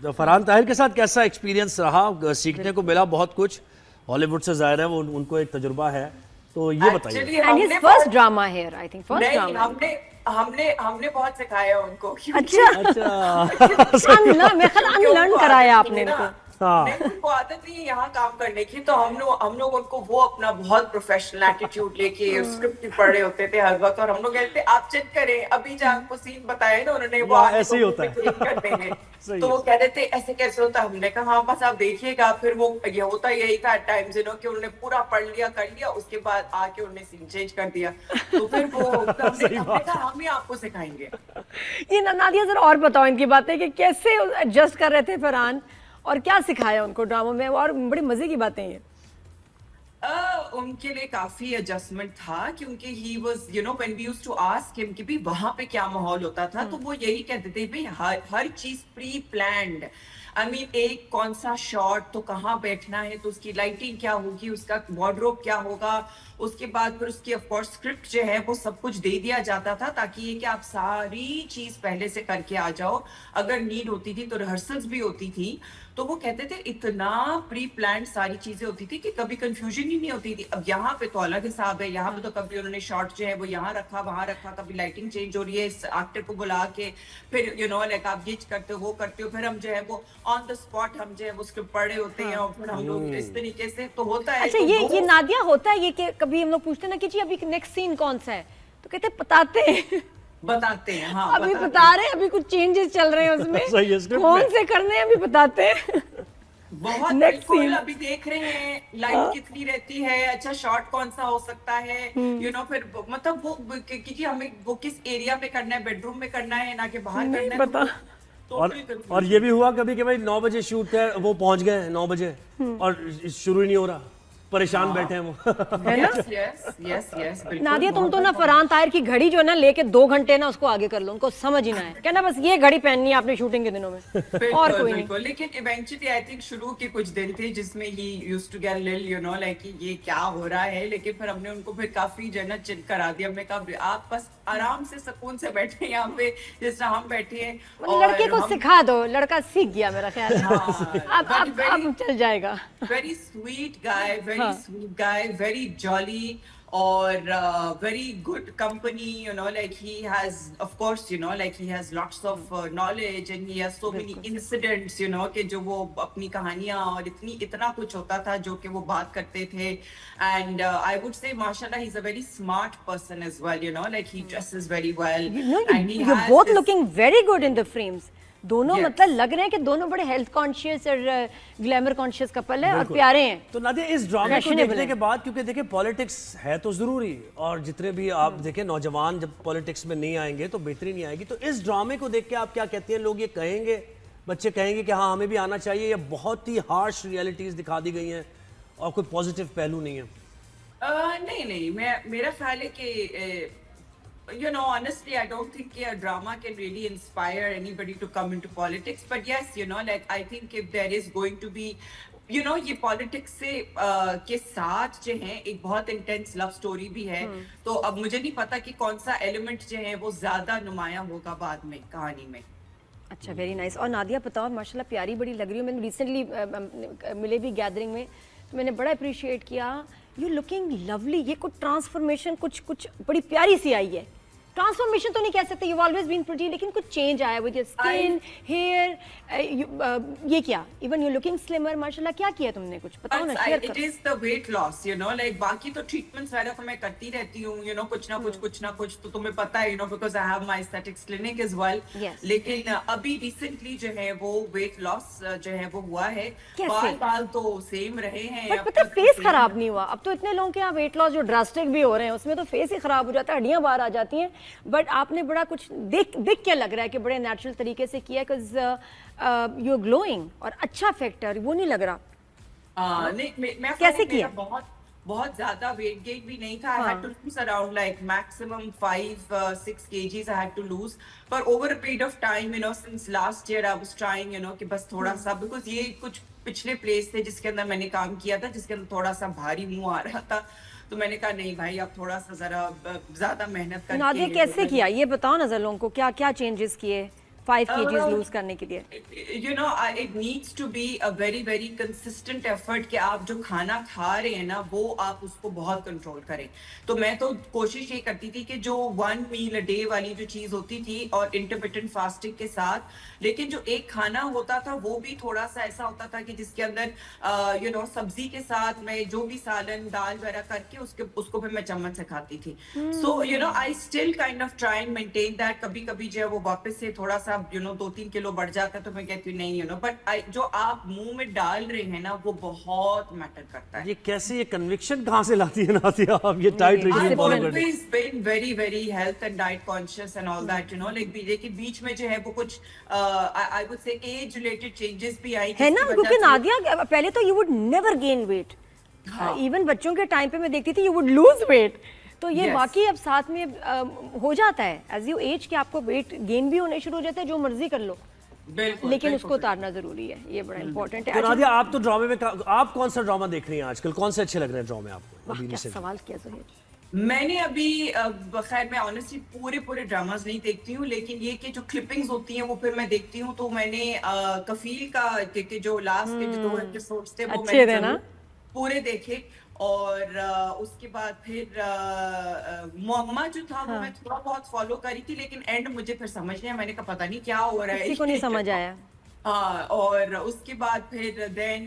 तो फरहान ताहिर के साथ कैसा एक्सपीरियंस रहा? सीखने को मिला बहुत कुछ, हॉलीवुड से जाहिर है वो उनको एक तजुर्बा है, तो ये बताइए। And his first drama here, I think first नहीं, ड्रामा। हमने बहुत सिखाया उनको। अच्छा अच्छा अनलर्न कराया आपने इनको। हाँ। नहीं, उनको आदत नहीं है यहाँ काम करने की, तो हम लोग उनको वो अपना बहुत प्रोफेशनल एटीट्यूड लेके स्क्रिप्ट ही पढ़ रहे होते थे हर वक्त, और हम लोग कहते आप चेक करें, अभी जो आपको सीन बताया ना उन्होंने वो ऐसे ही होता है। कर देंगे। सही तो है। वो कह रहे थे ऐसे कैसे होता है, हमने कहा हाँ बस आप देखिएगा। फिर वो ये होता यही था टाइम्स कि उन्होंने पूरा पढ़ लिया कर लिया, उसके बाद आके उन्होंने सीन चेंज कर दिया। तो फिर वो हमने कहा हम ही आपको सिखाएंगे। ये नादिया जरा और बताओ इनकी बातें कि कैसे एडजस्ट कर रहे थे फरहान और क्या सिखाया उनको ड्रामा में, और बड़ी मजे की बातें ये। उनके लिए काफी एडजस्टमेंट था, क्योंकि he was when we used to ask him कि भी वहां पे क्या माहौल होता था, तो वो यही कहते थे भाई हर चीज प्री प्लान्ड। आई मीन एक कौन सा शॉट तो कहाँ बैठना है, तो उसकी लाइटिंग क्या होगी, उसका वार्डरोब क्या होगा, उसके बाद फिर उसकी ऑफ कोर्स स्क्रिप्ट जो है वो सब कुछ दे दिया जाता था, ताकि ये कि आप सारी चीज पहले से करके आ जाओ। अगर नीड होती थी तो रिहर्सल्स भी होती थी। तो वो कहते थे इतना प्री प्लान सारी चीजें होती थी कि कभी कंफ्यूजन ही नहीं होती थी। अब यहाँ पे तो अलग हिसाब है, यहाँ पे तो कभी उन्होंने शॉट जो है वो यहाँ रखा वहां रखा, कभी लाइटिंग चेंज हो रही है, इस एक्टर को बुला के फिर लाइक आप ये करते हो वो करते हो, फिर हम जो है वो ऑन द स्पॉट हम जो है वो स्क्रिप्ट पढ़े होते हैं, और फिर हम लोग इस तरीके से तो होता है। अच्छा, तो ये नादिया होता है ये कि कभी हम लोग पूछते हैं ना कि जी अभी नेक्स्ट सीन कौन सा है, तो कहते हैं बताते हैं बताते हैं। हाँ, अभी बता रहे हैं, अभी कुछ चेंजेस चल रहे हैं उसमें सही है, स्क्रिप्ट कौन में। से करने हैं अभी बताते हैं। बहुत Next बिल्कुल scene. अभी देख रहे हैं लाइट कितनी रहती है, अच्छा शॉट कौन सा हो सकता है, फिर मतलब वो कि हमें वो किस एरिया में करना है, बेडरूम में करना है ना कि बाहर नहीं करना है। पता। और ये भी हुआ कभी कि भाई 9 बजे शूट है, वो पहुंच गए 9 बजे और शुरू ही नहीं हो रहा, परेशान बैठे हैं वो। है ना? यस नादिया तुम तो ना फरहान ताहिर की घड़ी जो है ना लेके 2 घंटे ना उसको आगे कर लो, उनको समझ ही ना है, कहना बस ये घड़ी पहननी है आपने शूटिंग के दिनों में और कोई नहीं। लेकिन इवेंचुअली आई थिंक शुरू के कुछ दिन थे जिसमें ही यूज्ड टू गेट लिल लाइक ये क्या हो रहा है, लेकिन फिर हमने उनको फिर काफी जो है ना चिल करा दिया। हमने कहा आप बस आराम से सुकून से बैठे यहाँ पे जिस तरह हम बैठे हैं, मतलब लड़के को सिखा दो, लड़का सीख गया मेरा ख्याल है। अब चल जाएगा। very sweet guy, very jolly, और very good company, like he has of course like he has lots of knowledge, and he has so many incidents, कि जो वो अपनी कहानियां और इतना कुछ होता था जो कि वो बात करते थे। And I would say mashallah he's a very smart person as well, like he dresses very well, and he you're has both this- looking very good in the frames. दोनों Yes. मतलब लग रहे हैं कि दोनों बड़े हेल्थ कॉन्शियस और glamour conscious couple है और प्यारे हैं। तो नादिया इस ड्रामे को Fashionable देखने है। के बाद, क्योंकि देखिए पॉलिटिक्स है तो जरूरी, और जितने भी आप देखें नौजवान जब पॉलिटिक्स में नहीं आएंगे तो बेहतरी नहीं आएगी, तो इस ड्रामे को देख के आप क्या कहती हैं? लोग ये कहेंगे, बच्चे कहेंगे कि हाँ हमें भी आना चाहिए, या बहुत ही हार्श रियलिटीज दिखा दी गई हैं और कोई पॉजिटिव पहलू नहीं है? नहीं, मेरा ख्याल है कि honestly, I don't think a drama can really inspire anybody to come into politics. But yes, like I think if there is going to be, ये पॉलिटिक्स से के साथ जो है एक बहुत इंटेंस लव स्टोरी भी है, तो अब मुझे नहीं पता कि कौन सा एलिमेंट जो है वो ज्यादा नुमाया होगा बाद में कहानी में। अच्छा, वेरी नाइस। और नादिया बताओ, माशाल्लाह प्यारी बड़ी लग रही हो। मैंने रिसेंटली मिले भी गैदरिंग में, तो मैंने बड़ा अप्रिशिएट किया, यू लुकिंग लवली। ये कुछ ट्रांसफॉर्मेशन कुछ बड़ी प्यारी सी आई है। ट्रांसफॉर्मेशन तो नहीं कह सकते, यू ऑलवेज बीन प्रिटी, लेकिन कुछ चेंज आया विद योर स्किन, हेयर, ये क्या, इवन यू लुकिंग स्लिमर माशाल्लाह। क्या किया तुमने, कुछ बताओ ना, शेयर इट करो। Is the weight loss, like बाकी तो ट्रीटमेंट्स वगैरह तो मैं करती रहती हूँ, कुछ ना कुछ तो तुम्हें पता है, because I have my aesthetics clinic as well. Yes. लेकिन अभी रिसेंटली जो है वो वेट लॉस जो है वो हुआ है। कैसे? बाल तो सेम रहे हैं, बट पता फेस खराब नहीं हुआ। अब तो इतने लोगों के यहाँ वेट लॉस जो ड्रास्टिक भी हो रहे हैं उसमें तो फेस ही खराब हो जाता है, हड्डियां बाहर आ जाती हैं। बट आपने बड़ा कुछ देख क्या लग रहा है कि बड़े नेचुरल तरीके से किया, बिकॉज यू आर ग्लोइंग और अच्छा फैक्टर वो नहीं लग रहा। नहीं, मैं कैसे किया? बहुत ज्यादा वेट गेन भी नहीं था। I had to lose around like maximum 5-6 kgs I had to lose, but over a period of time, since last year I was trying, कि बस थोड़ा सा, because ये कुछ पिछले प्लेस थे जिसके अंदर मैंने काम किया था, जिसके अंदर थोड़ा सा भारी मुंह आ रहा था, तो मैंने कहा नहीं भाई अब थोड़ा सा जरा ज्यादा मेहनत करके। नादिया कैसे किया ये बताओ ना जरा लोगों को, क्या क्या चेंजेस किए 5 kgs लूज करने के लिए? You know, it needs to be a very very consistent effort कि आप जो खाना खा रहे हैं ना वो आप उसको बहुत कंट्रोल करें। तो मैं तो कोशिश ये करती थी कि जो 1 meal a day वाली जो चीज होती थी और इंटरमिटेंट फास्टिंग के साथ, लेकिन जो एक खाना होता था वो भी थोड़ा सा ऐसा होता था कि जिसके अंदर यू नो सब्जी के साथ मैं जो भी सालन दाल वगैरह करके उसको फिर मैं चम्मच से खाती थी। So you know I still kind of try and maintain that. कभी कभी जो है वो वापस से थोड़ा सा यू नो 2-3 किलो बढ़ जाता है तो मैं कहती हूँ नहीं, यू नो, बट जो आप मुंह में डाल रहे हैं ना वो बहुत मैटर करता है। ये कैसे, ये कन्विक्शन कहाँ से लाती है नादिया आप ये डाइट रेजिम I've फॉलो करने? always been very very health and diet conscious and all that, you know, like लेकिन बीच में जो है वो कुछ I would say age related changes भी आई है ना, जिसकी क्योंकि वजह से- नादिया पहले तो you would never gain weight, हाँ। इवन बच्चों के टाइम पे मैं देखती थी यू वुड लूज वेट। तो ये Yes. वाकई अब साथ में हो जाता है एज यू एज कि आपको वेट गेन भी होने शुरू हो जाता है, जो मर्जी कर लो, बिल्कुल, लेकिन बिल्कुल, उसको उतारना जरूरी है, ये बड़ा इंपॉर्टेंट है। तो अच्छा, नादिया आप तो ड्रामे में आप कौन सा ड्रामा देख रही हैं आजकल, कौन से अच्छे लग रहे हैं ड्रामे आपको वाह, अभी क्या recent? सवाल किया ज़ोहैर। मैंने अभी खैर मैं ऑनेस्टली पूरे ड्रामास नहीं देखती हूँ, लेकिन ये कि जो क्लिपिंग्स होती हैं वो फिर मैं देखती हूँ। तो मैंने कफील का के जो लास्ट के जो 2 एपिसोड्स थे वो अच्छे मैंने थे ना? जरूर पूरे देखे। और उसके बाद फिर मुअम्मा जो था वो मैं थोड़ा बहुत फॉलो करी थी, लेकिन एंड मुझे फिर समझ नहीं आया। मैंने कहा पता नहीं क्या हो रहा है, किसी को नहीं समझ आया। और उसके बाद फिर then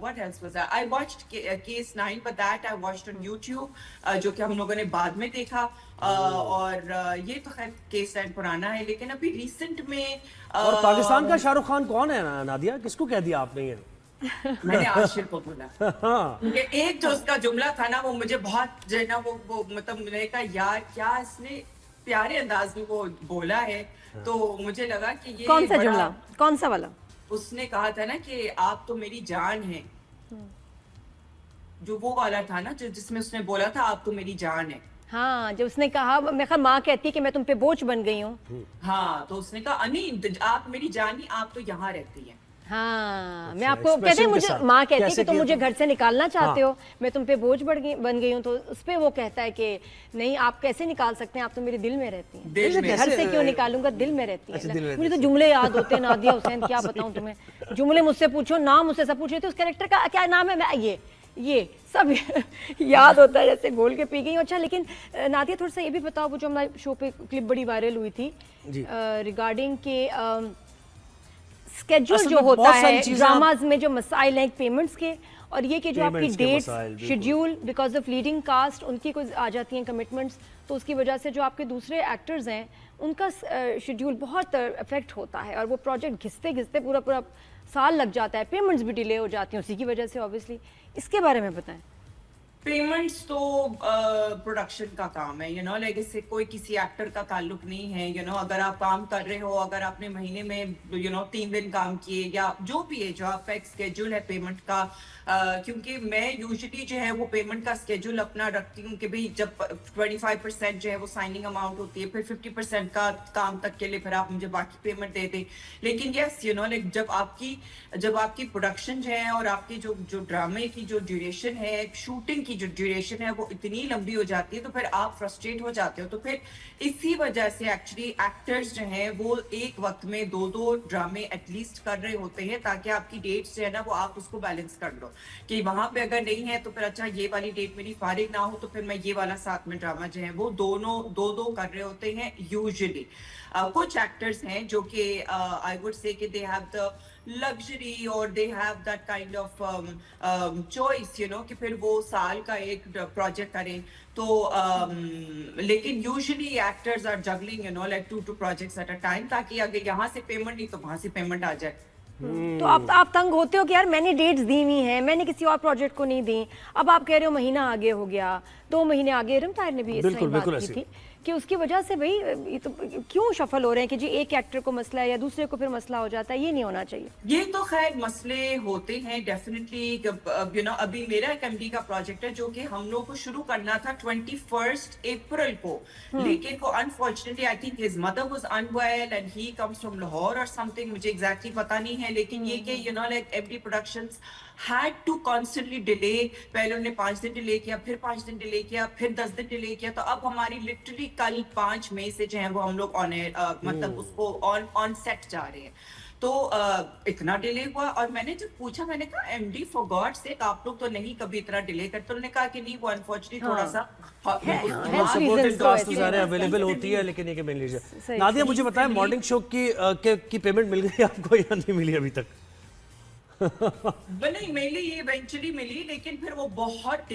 what else was that? I watched Case 9, but that I watched on YouTube, जो कि हम लोगों ने बाद में देखा। और ये तो खैर Case 9 पुराना है, लेकिन अभी रिसेंट में और पाकिस्तान का शाहरुख खान कौन है नादिया, किसको कह दिया आपने ये? मैंने आशिर को बोला। क्योंकि एक जो उसका जुमला था ना वो मुझे बहुत जो है ना वो मतलब मैंने कहा यार क्या इसने प्यारे अंदाज में वो बोला है। तो मुझे लगा कि ये कौन सा बड़ा- जुमला, कौन सा वाला? उसने कहा था ना कि आप तो मेरी जान हैं, जो वो वाला था ना जिसमें उसने बोला था आप तो मेरी जान है। हाँ, जब उसने कहा, मैं खैर माँ कहती है कि मैं तुम पे बोझ बन गई हूँ। हाँ, तो उसने कहा अनी आप मेरी जान नहीं, आप तो यहाँ रहती हैं। हाँ, मैं अच्छा, आपको कहते हैं, expression के मुझे साथ। माँ कहती है कैसे कि तुम किया मुझे था? घर से निकालना चाहते हाँ। हो, मैं तुम पे बोझ बन गई हूँ। तो उस पे वो कहता है कि नहीं, आप कैसे निकाल सकते हैं, आप तो मेरे दिल में रहती हैं। दिल में। घर से क्यों निकालूंगा, दिल में रहती अच्छा, दिल है। में मुझे तो रहती जुमले याद होते हैं नादिया हुसैन, क्या बताऊँ तुम्हें। जुमले मुझसे पूछो, नाम मुझसे सब पूछे, तो उस कैरेक्टर का क्या नाम है, मैं ये सब याद होता है जैसे घोल के पी गई हूँ। अच्छा, लेकिन नादिया थोड़ा सा ये भी बताओ, वो जो हमारे शो पे क्लिप बड़ी वायरल हुई थी रिगार्डिंग के स्केड्यूल असल जो में होता बहुत सारी है चीजें ड्रामाज में, जो मसाइल हैं पेमेंट्स के, और ये कि जो आपकी Payments के डेट्स मसाइल, बिल्कुल। Schedule because of leading cast उनकी कोई आ जाती हैं कमिटमेंट्स, तो उसकी वजह से जो आपके दूसरे एक्टर्स हैं उनका शेड्यूल बहुत अफेक्ट होता है, और वो प्रोजेक्ट घिसते घिसते पूरा साल लग जाता है, पेमेंट्स भी डिले हो जाती हैं उसी की वजह से ऑब्वियसली। इसके बारे में बताएं। पेमेंट्स तो प्रोडक्शन का काम है, यू नो, लाइक इससे कोई किसी एक्टर का ताल्लुक नहीं है। यू नो, अगर आप काम कर रहे हो, अगर आपने महीने में 3 दिन काम किए या जो भी है, जो आपका एक स्केड्यूल है पेमेंट का, क्योंकि मैं यूजुअली जो है वो पेमेंट का स्केड्यूल अपना रखती हूँ कि भाई जब 25% जो है वो साइनिंग अमाउंट होती है, फिर 50% का काम तक के लिए फिर आप मुझे बाकी पेमेंट दे दें। लेकिन यस, यू नो, लाइक जब आपकी प्रोडक्शन जो है और आपकी जो ड्रामे की जो ड्यूरेशन है, शूटिंग की जो ड्यूरेशन है वो इतनी लंबी हो जाती है, तो फिर आप फ्रस्ट्रेट हो जाते हो। तो फिर इसी वजह से एक्चुअली एक्टर्स जो हैं वो एक वक्त में 2 ड्रामे एटलीस्ट कर रहे होते हैं, ताकि आपकी डेट्स जो है ना वो आप उसको बैलेंस कर लो कि वहां पे अगर नहीं है तो फिर अच्छा ये वाली डेट मेरी फारिग ना हो तो फिर मैं ये वाला साथ में ड्रामा जो है वो दोनों 2 कर रहे होते हैं यूजुअली। कुछ एक्टर्स हैं जो कि आई वुड से कि दे हैव द लग्जरी और they have that kind of choice, you know, कि फिर वो साल का एक प्रोजेक्ट करें। तो लेकिन usually actors are juggling, you know, like 2 projects at a time, ताकि अगर यहाँ से पेमेंट नहीं तो वहां से पेमेंट आ जाए। तो आप तंग होते हो कि यार मैंने डेट्स दी हुई हैं, मैंने किसी और प्रोजेक्ट को नहीं दी, अब आप कह रहे हो महीना आगे हो गया, 2 महीने आगे। रम ताहिर ने भी इस बिल्कुल, बात बिल्कुल की ऐसे। थी कि उसकी वजह से भाई ये तो क्यों शफल हो रहे हैं कि जी एक एक्टर को मसला है या दूसरे को फिर मसला हो जाता है, ये नहीं होना चाहिए। ये तो खैर मसले होते हैं डेफिनेटली, यू नो। अभी मेरा एक एमडी का प्रोजेक्ट है जो कि हम लोग को शुरू करना था 21 अप्रैल को, लेकिन वो unfortunately I think his mother was unwell and he comes from Lahore और समथिंग, मुझे एग्जैक्टली पता नहीं है। लेकिन ये कि you know, like MD productions had to constantly delay। पहले उन्होंने 5 दिन डिले किया, फिर 5 दिन डिले किया, फिर 10 दिन डिले किया। तो अब हमारी लिटरली कल 5 मई से जो है वो हम लोग मतलब उसको ऑन सेट जा रहे हैं। तो इतना डिले हुआ, और मैंने जब पूछा, मैंने कहा एमडी फॉर गॉड सेक आप लोग तो नहीं कभी इतना डिले करते। उन्होंने कहा कि नहीं, वो अनफॉर्चुनेटली थोड़ा सा health सपोर्टेड reasons कास्ट तो तो सारे ऐसे अवेलेबल होती है, लेकिन ये कि मिल लीजिए। सही, नादिया मुझे बताएं, मॉर्निंग शो की पेमेंट मिल गई आपको या नहीं मिली अभी तक? नहीं मिली, ये इवेंचुअली मिली, लेकिन फिर वो बहुत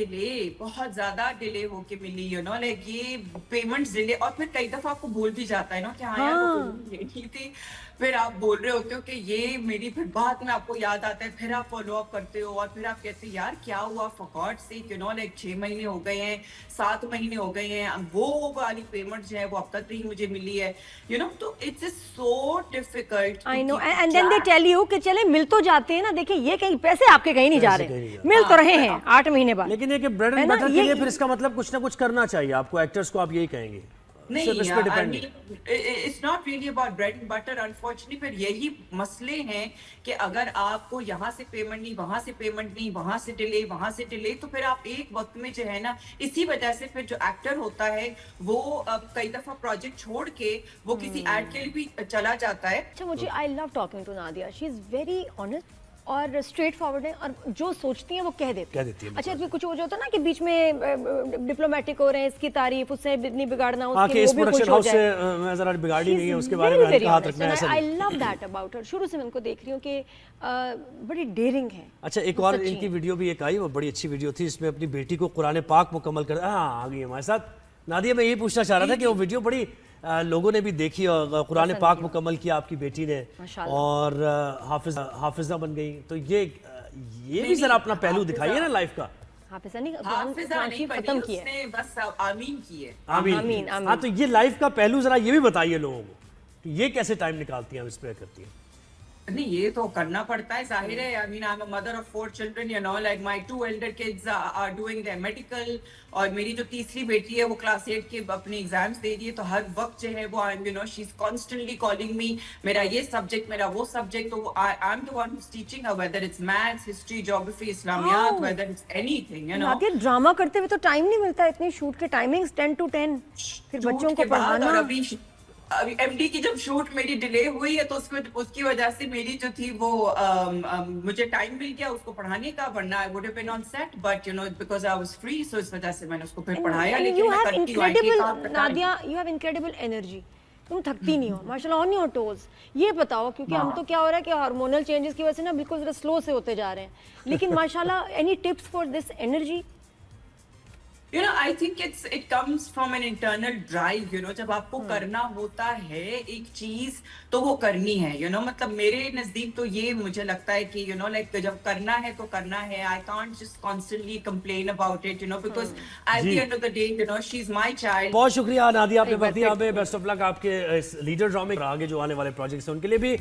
ज्यादा डिले होके मिली, यू नो, लाइक ये पेमेंट्स डिले, और फिर कई दफा आपको भूल भी जाता है ना कि हाँ यार वो payment लेनी थी, फिर आप बोल रहे होते हो कि ये मेरी, फिर बाद में आपको याद आता है, फिर आप फॉलो अप करते हो, और फिर आप कहते हैं यार क्या हुआ, for God sake, you know, like 6 महीने हो गए हैं, 7 महीने हो गए हैं, वो वाली पेमेंट जो है वो अब तक नहीं मुझे मिली है, यू नो। तो it's so difficult. I know, and then they tell you कि चले मिल तो जाते हैं ना, देखिए ये कहीं पैसे आपके कहीं नहीं जा पैसे कहीं नहीं रहे, जा मिल तो रहे हैं 8 महीने बाद। लेकिन ये कि ब्रेड है एंड ना, बटर के ये- लिए फिर इसका मतलब कुछ ना कुछ करना चाहिए आपको, एक्टर्स को, आप यही कहेंगे? नहीं, सिर्फ इस पे depend it's not really about bread and butter, unfortunately फिर यही मसले हैं कि अगर आपको यहाँ से पेमेंट नहीं, वहां से पेमेंट नहीं, वहां से डिले, तो फिर आप एक वक्त में जो है ना, इसी वजह से फिर जो एक्टर होता है वो कई दफा प्रोजेक्ट छोड़ के वो किसी एड के लिए भी चला जाता है। अच्छा, मुझे I love talking to Nadia, she is very honest और स्ट्रेट फॉरवर्ड है, और जो सोचती है वो कह देती है। अच्छा, इसमें कुछ वो जो होता है ना कि बीच में डिप्लोमेटिक हो रहे हैं, इसकी तारीफ, उससे नहीं बिगाड़ना, उसके इस वो भी प्रोडक्शन खुश हो हाउस से जाए। मैं जरा बिगाड़ी नहीं है, उसके बारे में हल्का हाथ रखना है, ऐसा आई नहीं। Love that about her. शुरू से मैं उनको देख रही हूँ कि बड़ी डेयरिंग है। अच्छा, एक और सच्ची इनकी है। वीडियो भी एक आई, वो बड़ी अच्छी वीडियो थी, इसमें अपनी बेटी को कुरान पाक मुकम्मल कर, हाँ आ गई हमारे साथ नादिया। मैं यही पूछना चाह रहा था कि वो वीडियो बड़ी लोगों ने भी देखी, और कुरान पाक मुकम्मल किया आपकी बेटी ने, और हाफिजा बन गई। तो ये भी जरा अपना पहलू दिखाइए ना लाइफ का। हाफिजा नहीं, हाफिजा कुरान नहीं शरीफ बनी, खत्म किया है। उसने बस आमीन की है। आमीन, आमीन। आमीन। हाँ, तो ये लाइफ का पहलू जरा ये भी बताइए लोगों को कि ये कैसे टाइम निकालती हैं, स्प्रे करती हैं। नहीं, ये तो करना पड़ता है, जाहिर है। I mean I am a mother of 4 children, you know, like my 2 elder kids are doing their medical, और मेरी जो तीसरी बेटी है वो क्लास 8 के अपने एग्जाम्स दे रही है, तो हर वक्त जो है वो I am, you know, she is constantly calling me, मेरा ये सब्जेक्ट, मेरा वो सब्जेक्ट, तो I am the one who is teaching her, whether it's maths, history, geography, Islamiyat, whether it's anything, you know. Nadia, drama करते हुए तो टाइम नहीं मिलता, इतनी शूट के टाइमिंग्स 10 to 10, फिर बच्चों को के बाद, और पढ़ाना। अभी एमडी की जब शूट मेरी डिले हुई है, तो उसकी वजह से मेरी जो थी वो मुझे टाइम मिल गया उसको पढ़ाने का, वरना I would have been on set, but you know because I was free, so इस वजह से मैंने उसको फिर पढ़ाया। And लेकिन you मैं have करती हूँ IT incredible, काम करता हूँ। Nadia, you have incredible energy. तुम थकती नहीं हो माशाल्लाह, ऑन योर टोज। ये बताओ, क्योंकि हम तो क्या हो रहा है कि हार्मोनल चेंजेस की वजह से ना बिल्कुल जरा स्लो से होते जा रहे हैं, लेकिन माशाल्लाह, any tips for this energy? You know, I think it comes from an internal drive, you know, जब आपको करना होता है एक चीज तो वो करनी है, you know, मतलब मेरे नजदीक तो ये मुझे लगता है कि you know, like जब करना है तो करना है। I can't just constantly complain about it, you know, because at the end of the day, you know, she's my child. बहुत शुक्रिया नादिया, आपने एक बार वक्त दिया हमें। बेस्ट ऑफ लक आपके इस लीडर ड्रामे, आगे जो आने वाले प्रोजेक्ट्स हैं उनके लिए भी।